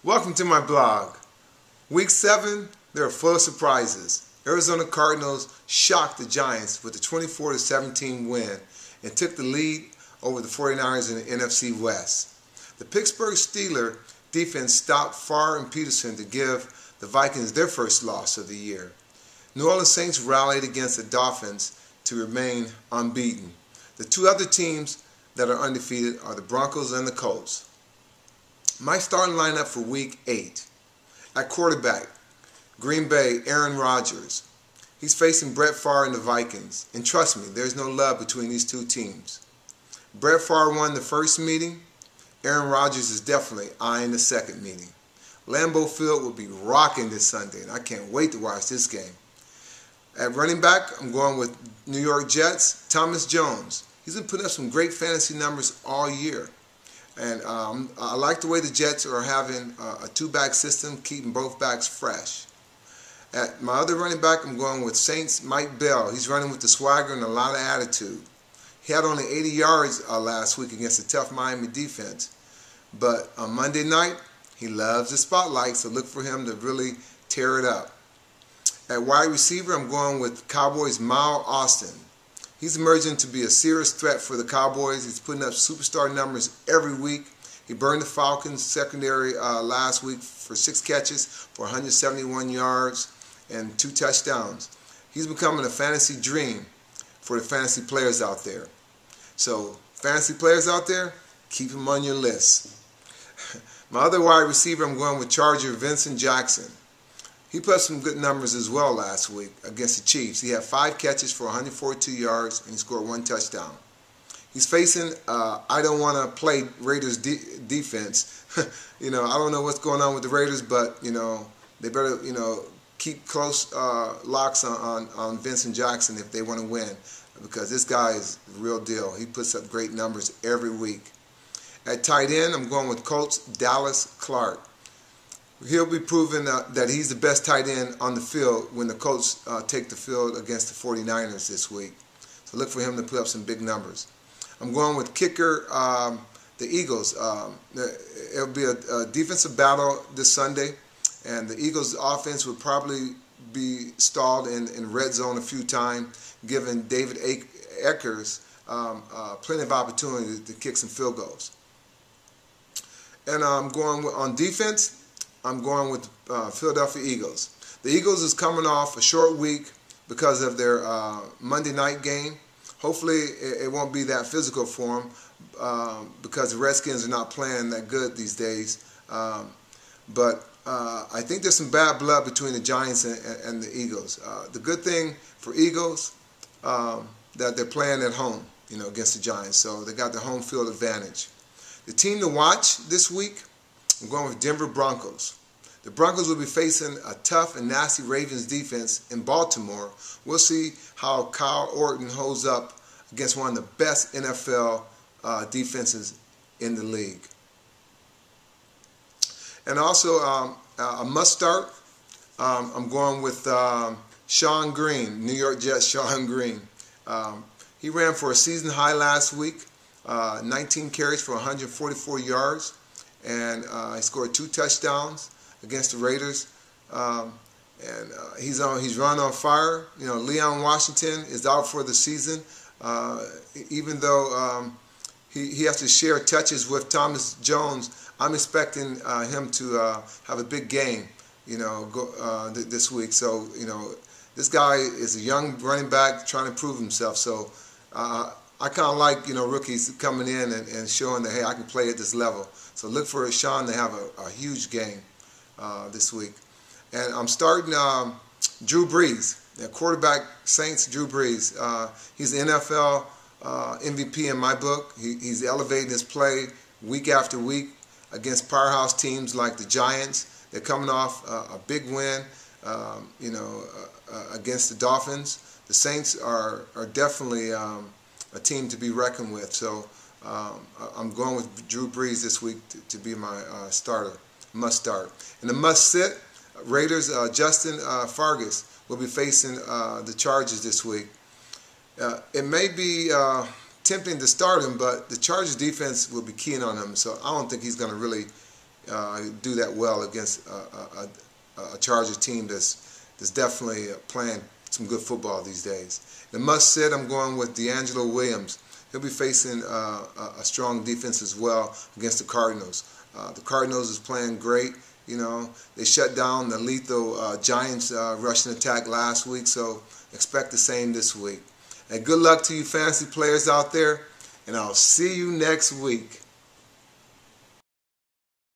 Welcome to my blog. Week 7, there are full of surprises. Arizona Cardinals shocked the Giants with a 24-17 win and took the lead over the 49ers in the NFC West. The Pittsburgh Steelers defense stopped Favre and Peterson to give the Vikings their first loss of the year. New Orleans Saints rallied against the Dolphins to remain unbeaten. The two other teams that are undefeated are the Broncos and the Colts. My starting lineup for Week 8. At quarterback, Green Bay, Aaron Rodgers. He's facing Brett Favre and the Vikings. And trust me, there's no love between these two teams. Brett Favre won the first meeting. Aaron Rodgers is definitely eyeing the second meeting. Lambeau Field will be rocking this Sunday, and I can't wait to watch this game. At running back, I'm going with New York Jets, Thomas Jones. He's been putting up some great fantasy numbers all year. And I like the way the Jets are having a two-back system, keeping both backs fresh. At my other running back, I'm going with Saints' Mike Bell. He's running with the swagger and a lot of attitude. He had only 80 yards last week against a tough Miami defense. But on Monday night, he loves the spotlight, so look for him to really tear it up. At wide receiver, I'm going with Cowboys' Miles Austin. He's emerging to be a serious threat for the Cowboys. He's putting up superstar numbers every week. He burned the Falcons secondary last week for 6 catches for 171 yards and 2 touchdowns. He's becoming a fantasy dream for the fantasy players out there. So, fantasy players out there, keep him on your list. My other wide receiver, I'm going with Charger Vincent Jackson. He put up some good numbers as well last week against the Chiefs. He had 5 catches for 142 yards and he scored 1 touchdown. He's facing I don't want to play Raiders defense. I don't know what's going on with the Raiders, but they better keep close locks on Vincent Jackson if they want to win, because this guy is the real deal. He puts up great numbers every week. At tight end, I'm going with Colts Dallas Clark. He'll be proving that he's the best tight end on the field when the Colts take the field against the 49ers this week. So look for him to put up some big numbers. I'm going with kicker, the Eagles. It'll be a defensive battle this Sunday, and the Eagles' offense will probably be stalled in red zone a few times, giving David Akers plenty of opportunity to kick some field goals. And I'm going on defense. I'm going with Philadelphia Eagles. The Eagles is coming off a short week because of their Monday night game. Hopefully it won't be that physical for them because the Redskins are not playing that good these days. But I think there's some bad blood between the Giants and the Eagles. The good thing for Eagles that they're playing at home, against the Giants. So they got the home field advantage. The team to watch this week, I'm going with Denver Broncos. The Broncos will be facing a tough and nasty Ravens defense in Baltimore. We'll see how Kyle Orton holds up against one of the best NFL defenses in the league. And also a must start, I'm going with Sean Green, New York Jets Sean Green. He ran for a season high last week, 19 carries for 144 yards. And he scored 2 touchdowns against the Raiders. He's run on fire. Leon Washington is out for the season, even though he has to share touches with Thomas Jones. I'm expecting him to have a big game, this week. So this guy is a young running back trying to prove himself. So I kind of like, rookies coming in and showing that, hey, I can play at this level. So look for Sean to have a huge game this week. And I'm starting Drew Brees, quarterback Saints Drew Brees. He's the NFL MVP in my book. He's elevating his play week after week against powerhouse teams like the Giants. They're coming off a big win, against the Dolphins. The Saints are definitely a team to be reckoned with. So I'm going with Drew Brees this week to be my starter, must start. And the must sit, Raiders Justin Fargas will be facing the Chargers this week. It may be tempting to start him, but the Chargers defense will be keying on him, so I don't think he's going to really do that well against a Charger team that's definitely playing some good football these days. The must sit, I'm going with DeAngelo Williams. He'll be facing a strong defense as well against the Cardinals. The Cardinals is playing great. You know, they shut down the lethal Giants rushing attack last week, so expect the same this week. And good luck to you fantasy players out there, and I'll see you next week.